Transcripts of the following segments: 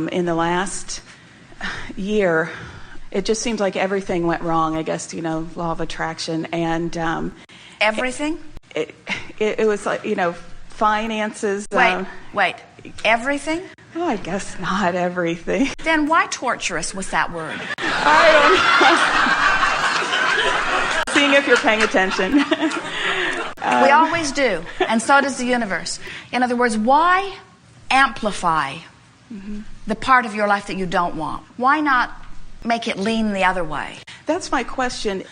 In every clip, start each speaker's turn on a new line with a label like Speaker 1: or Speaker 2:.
Speaker 1: In the last year, it just seems like everything went wrong. I guess, law of attraction. And
Speaker 2: everything?
Speaker 1: It was like, finances.
Speaker 2: Wait. Everything?
Speaker 1: Oh, I guess not everything.
Speaker 2: Then why torture us with that word?
Speaker 1: I don't know. Seeing if you're paying attention.
Speaker 2: We always do, and so does the universe. In other words, why amplify the part of your life that you don't want? Why not make it lean the other way?
Speaker 1: That's my question.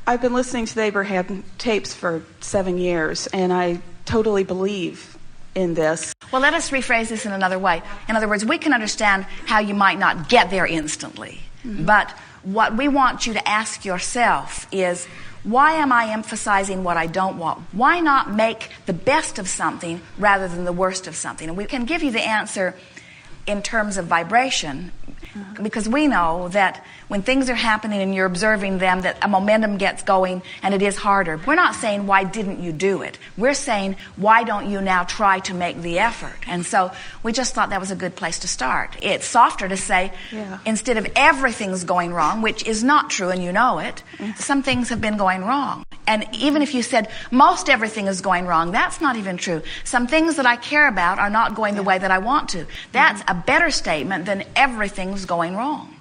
Speaker 1: I've been listening to the Abraham tapes for 7 years, and I totally believe in this.
Speaker 2: Well, let us rephrase this in another way. In other words, we can understand how you might not get there instantly. But what we want you to ask yourself is, why am I emphasizing what I don't want? Why not make the best of something rather than the worst of something? And we can give you the answer in terms of vibration, because we know that when things are happening and you're observing them, that a momentum gets going and it is harder. We're not saying, why didn't you do it? We're saying, why don't you now try to make the effort? And so we just thought that was a good place to start. It's softer to say, instead of everything's going wrong, which is not true and you know it, some things have been going wrong. And even if you said, most everything is going wrong, that's not even true. Some things that I care about are not going the way that I want to. That's a better statement than everything's going wrong.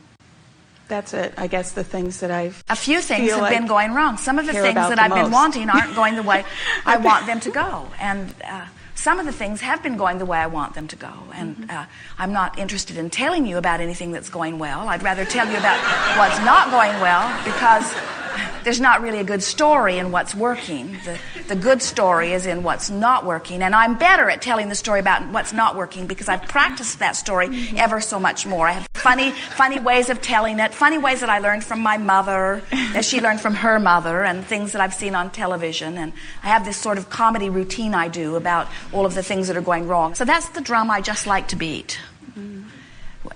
Speaker 1: That's it. I guess the things that
Speaker 2: a few things have been going wrong. Some of the things that I've been wanting aren't going the way I want them to go. And some of the things have been going the way I want them to go. And I'm not interested in telling you about anything that's going well. I'd rather tell you about what's not going well, because there's not really a good story in what's working. The good story is in what's not working. And I'm better at telling the story about what's not working because I've practiced that story ever so much more. I have funny ways of telling it, funny ways that I learned from my mother, that she learned from her mother, and things that I've seen on television. And I have this sort of comedy routine I do about all of the things that are going wrong. So that's the drum I just like to beat.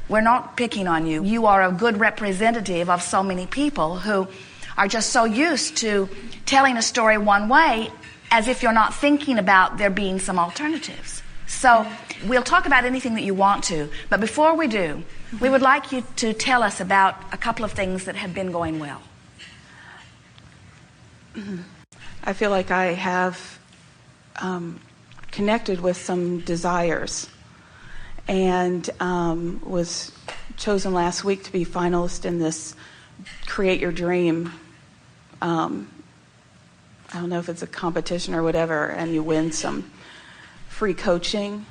Speaker 2: We're not picking on you. You are a good representative of so many people who are just so used to telling a story one way as if you're not thinking about there being some alternatives. So we'll talk about anything that you want to, but before we do, we would like you to tell us about a couple of things that have been going well.
Speaker 1: I feel like I have connected with some desires, and was chosen last week to be finalist in this Create Your Dream. I don't know if it's a competition or whatever, and you win some free coaching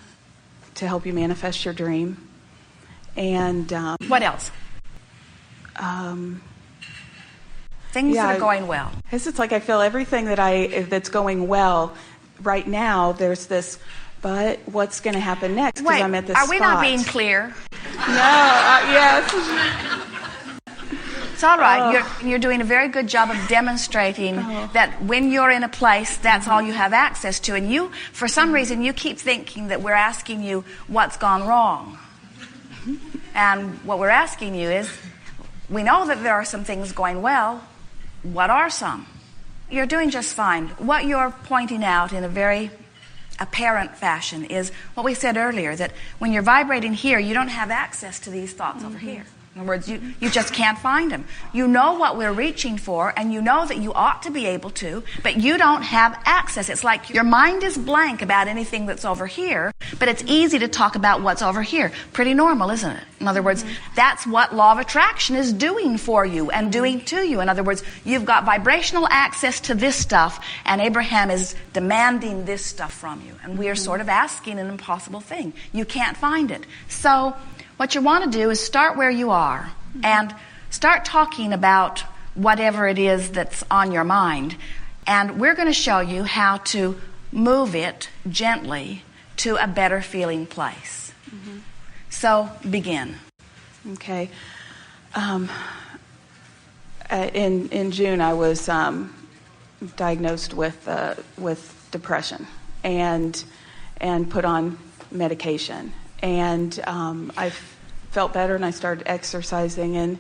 Speaker 1: to help you manifest your dream. And
Speaker 2: what else? Things that are going well.
Speaker 1: It's like I feel everything that's going well right now. There's this, but what's going to happen next? Because I'm at this spot.
Speaker 2: Are we not being clear?
Speaker 1: No. Yes.
Speaker 2: It's all right. You're doing a very good job of demonstrating that when you're in a place, that's all you have access to. And you, for some reason, you keep thinking that we're asking you what's gone wrong. And what we're asking you is, we know that there are some things going well. What are some? You're doing just fine. What you're pointing out in a very apparent fashion is what we said earlier, that when you're vibrating here, you don't have access to these thoughts over here. In other words, you just can't find them. You know what we're reaching for, and you know that you ought to be able to, but you don't have access. It's like your mind is blank about anything that's over here, but it's easy to talk about what's over here. Pretty normal, isn't it? In other words, that's what law of attraction is doing for you and doing to you. In other words, you've got vibrational access to this stuff, and Abraham is demanding this stuff from you. And we are sort of asking an impossible thing. You can't find it. So what you want to do is start where you are and start talking about whatever it is that's on your mind. And we're going to show you how to move it gently to a better feeling place. So begin.
Speaker 1: Okay. In June, I was diagnosed with depression and put on medication. And I felt better, and I started exercising and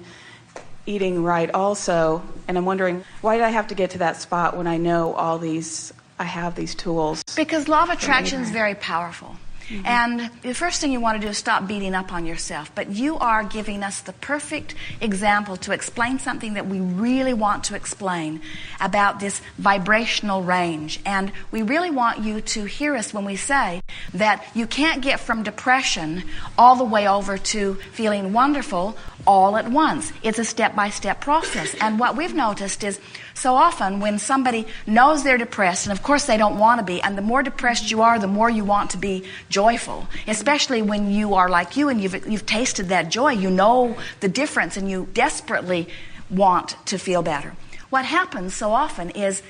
Speaker 1: eating right also. And I'm wondering, why did I have to get to that spot when I know I have these tools?
Speaker 2: Because law of attraction is very powerful. And the first thing you want to do is stop beating up on yourself. But you are giving us the perfect example to explain something that we really want to explain about this vibrational range. And we really want you to hear us when we say that you can't get from depression all the way over to feeling wonderful all at once. It's a step-by-step process. And what we've noticed is so often when somebody knows they're depressed, and of course they don't want to be, and the more depressed you are, the more you want to be joyful, especially when you are like you and you've tasted that joy. You know the difference and you desperately want to feel better. What happens so often is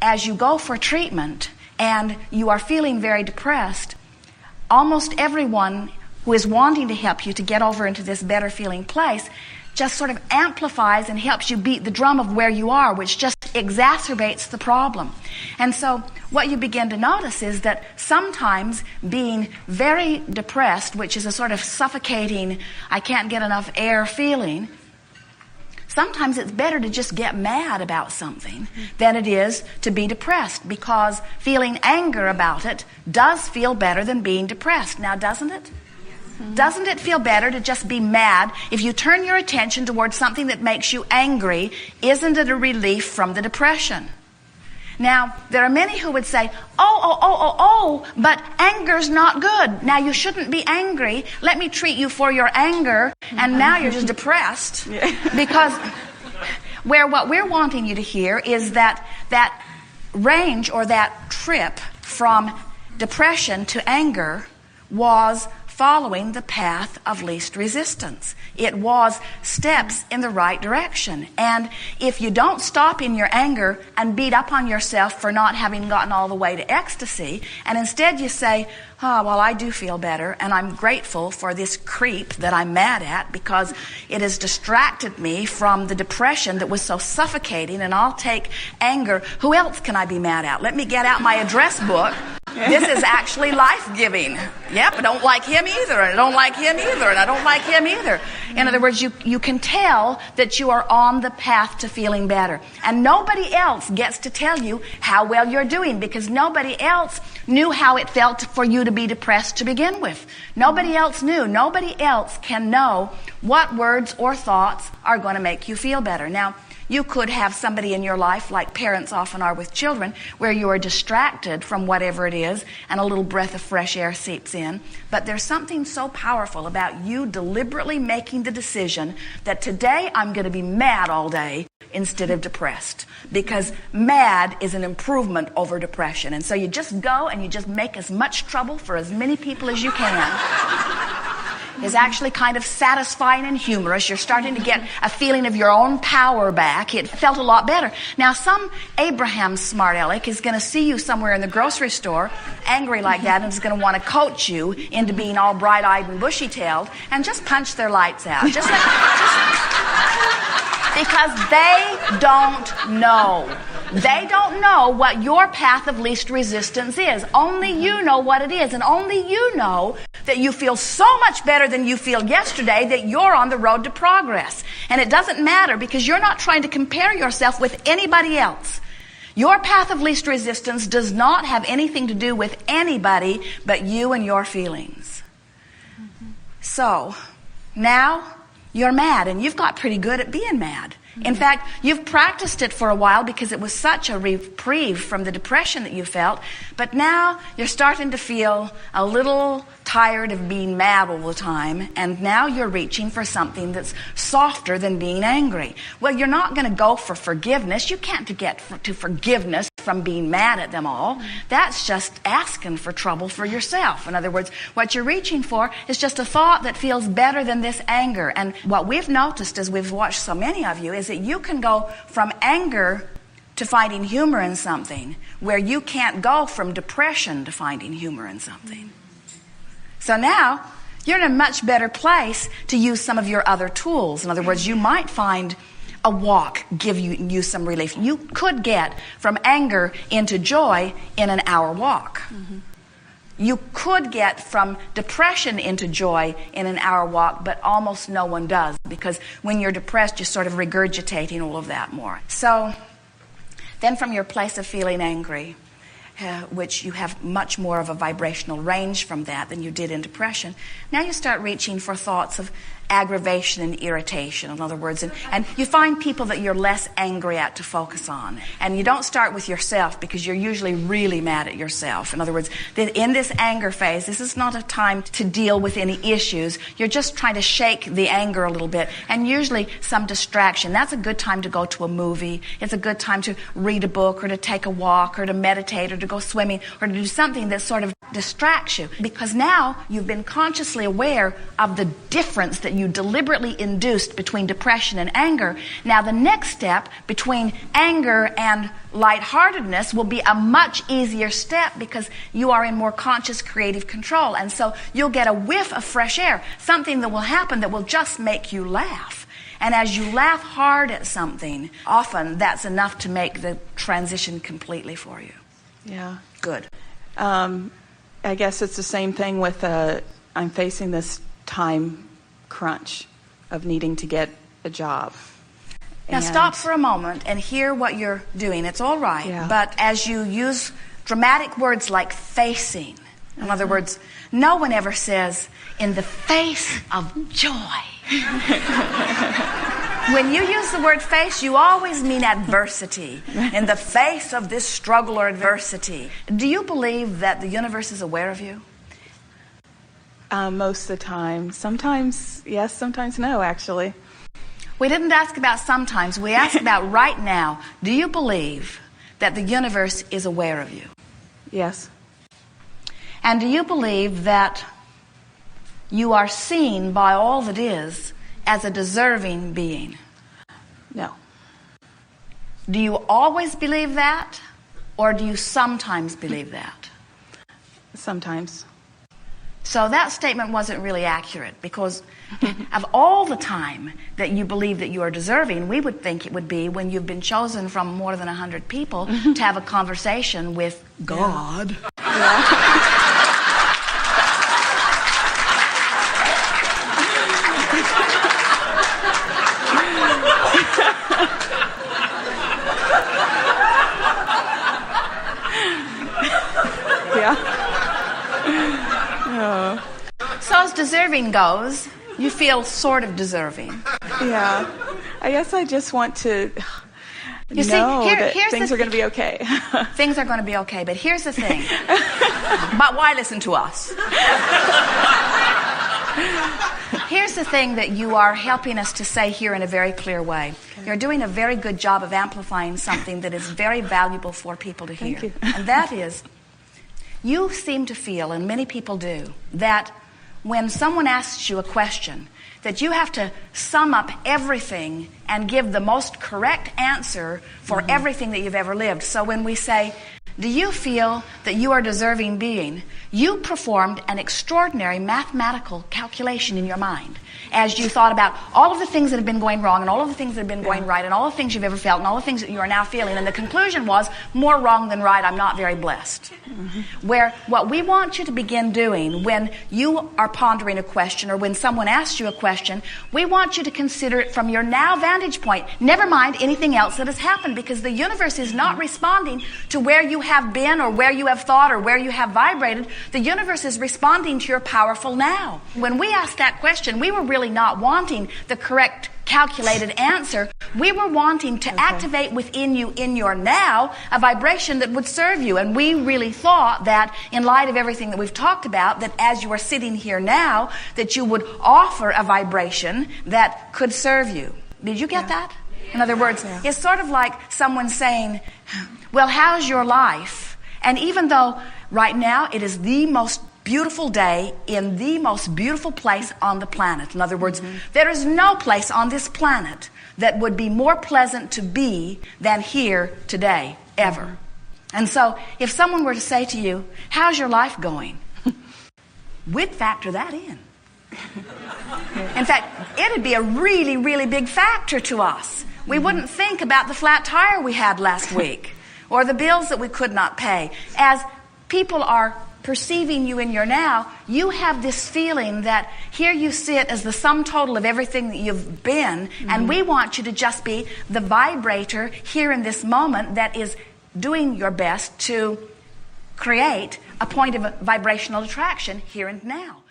Speaker 2: as you go for treatment and you are feeling very depressed, almost everyone who is wanting to help you to get over into this better feeling place just sort of amplifies and helps you beat the drum of where you are, which just exacerbates the problem. And so what you begin to notice is that sometimes being very depressed, which is a sort of suffocating, I can't get enough air feeling, sometimes it's better to just get mad about something than it is to be depressed, because feeling anger about it does feel better than being depressed. Now, doesn't it? Doesn't it feel better to just be mad? If you turn your attention towards something that makes you angry, isn't it a relief from the depression? Now, there are many who would say, but anger's not good. Now, you shouldn't be angry. Let me treat you for your anger, and now you're just depressed. Because what we're wanting you to hear is that range or that trip from depression to anger was following the path of least resistance. It was steps in the right direction. And if you don't stop in your anger and beat up on yourself for not having gotten all the way to ecstasy, and instead you say, I do feel better, and I'm grateful for this creep that I'm mad at because it has distracted me from the depression that was so suffocating, and I'll take anger. Who else can I be mad at? Let me get out my address book. This is actually life-giving. Yep, I don't like him either, and I don't like him either, and I don't like him either. In other words, you can tell that you are on the path to feeling better. And nobody else gets to tell you how well you're doing, because nobody else knew how it felt for you to be depressed to begin with. Nobody else knew. Nobody else can know what words or thoughts are going to make you feel better. Now, you could have somebody in your life, like parents often are with children, where you are distracted from whatever it is and a little breath of fresh air seeps in. But there's something so powerful about you deliberately making the decision that today I'm going to be mad all day instead of depressed. Because mad is an improvement over depression. And so you just go and you just make as much trouble for as many people as you can. Is actually kind of satisfying and humorous. You're starting to get a feeling of your own power back. It felt a lot better. Now, some Abraham smart aleck is going to see you somewhere in the grocery store angry like that and is going to want to coach you into being all bright-eyed and bushy-tailed and just punch their lights out. Because they don't know. They don't know what your path of least resistance is. Only you know what it is, and only you know that you feel so much better than you feel yesterday that you're on the road to progress. And it doesn't matter, because you're not trying to compare yourself with anybody else. Your path of least resistance does not have anything to do with anybody but you and your feelings. So, now you're mad, and you've got pretty good at being mad. In fact, you've practiced it for a while because it was such a reprieve from the depression that you felt, but now you're starting to feel a little tired of being mad all the time, and now you're reaching for something that's softer than being angry. Well, you're not going to go for forgiveness. You can't get to forgiveness from being mad at them all. That's just asking for trouble for yourself. In other words, what you're reaching for is just a thought that feels better than this anger. And what we've noticed as we've watched so many of you is that you can go from anger to finding humor in something where you can't go from depression to finding humor in something. So now you're in a much better place to use some of your other tools. In other words, you might find a walk give you some relief. You could get from anger into joy in an hour walk. You could get from depression into joy in an hour walk, but almost no one does, because when you're depressed, you're sort of regurgitating all of that more. So then from your place of feeling angry, which you have much more of a vibrational range from that than you did in depression. Now you start reaching for thoughts of aggravation and irritation, in other words, and you find people that you're less angry at to focus on. And you don't start with yourself because you're usually really mad at yourself. In other words, in this anger phase, this is not a time to deal with any issues. You're just trying to shake the anger a little bit, and usually some distraction. That's a good time to go to a movie. It's a good time to read a book, or to take a walk, or to meditate, or to go swimming, or to do something that sort of distracts you, because now you've been consciously aware of the difference that you deliberately induced between depression and anger. Now the next step between anger and lightheartedness will be a much easier step because you are in more conscious creative control, and so you'll get a whiff of fresh air, something that will happen that will just make you laugh. And as you laugh hard at something, often that's enough to make the transition completely for you.
Speaker 1: Yeah.
Speaker 2: Good.
Speaker 1: I guess it's the same thing with I'm facing this time crunch of needing to get a job.
Speaker 2: Now stop for a moment and hear what you're doing. It's all right.
Speaker 1: Yeah.
Speaker 2: But as you use dramatic words like facing, in other words, no one ever says, in the face of joy. When you use the word face, you always mean adversity. In the face of this struggle or adversity. Do you believe that the universe is aware of you?
Speaker 1: Most of the time. Sometimes yes, sometimes no, actually.
Speaker 2: We didn't ask about sometimes. We asked about right now. Do you believe that the universe is aware of you?
Speaker 1: Yes.
Speaker 2: And do you believe that you are seen by all that is as a deserving being?
Speaker 1: No.
Speaker 2: Do you always believe that, or do you sometimes believe that?
Speaker 1: Sometimes.
Speaker 2: So that statement wasn't really accurate, because of all the time that you believe that you are deserving, we would think it would be when you've been chosen from more than 100 people to have a conversation with God.
Speaker 1: Yeah.
Speaker 2: So as deserving goes, you feel sort of deserving.
Speaker 1: Yeah. I guess I just want to
Speaker 2: You see,
Speaker 1: know that
Speaker 2: here's
Speaker 1: things
Speaker 2: the
Speaker 1: are going to be okay.
Speaker 2: Things are going to be okay, but here's the thing. But why listen to us? Here's the thing that you are helping us to say here in a very clear way. Okay. You're doing a very good job of amplifying something that is very valuable for people to hear.
Speaker 1: Thank you.
Speaker 2: And that is, you seem to feel, and many people do, that when someone asks you a question, that you have to sum up everything and give the most correct answer for everything that you've ever lived. So when we say, do you feel that you are a deserving being? You performed an extraordinary mathematical calculation in your mind as you thought about all of the things that have been going wrong and all of the things that have been going right and all the things you've ever felt and all the things that you are now feeling. And the conclusion was, more wrong than right, I'm not very blessed. Where what we want you to begin doing when you are pondering a question or when someone asks you a question, we want you to consider it from your now vantage point. Never mind anything else that has happened, because the universe is not responding to where you have been or where you have thought or where you have vibrated. The universe is responding to your powerful now. When we asked that question, we were really not wanting the correct calculated answer. We were wanting to activate within you, in your now, a vibration that would serve you. And we really thought that, in light of everything that we've talked about, that as you are sitting here now, that you would offer a vibration that could serve you. Did you get that? In other words, it's sort of like someone saying, well, how's your life? And even though right now it is the most beautiful day in the most beautiful place on the planet. In other words, there is no place on this planet that would be more pleasant to be than here today, ever. And so if someone were to say to you, how's your life going? We'd factor that in. In fact, it'd be a really, really big factor to us. We wouldn't think about the flat tire we had last week or the bills that we could not pay. As people are perceiving you in your now, you have this feeling that here you sit as the sum total of everything that you've been, and we want you to just be the vibrator here in this moment that is doing your best to create a point of vibrational attraction here and now.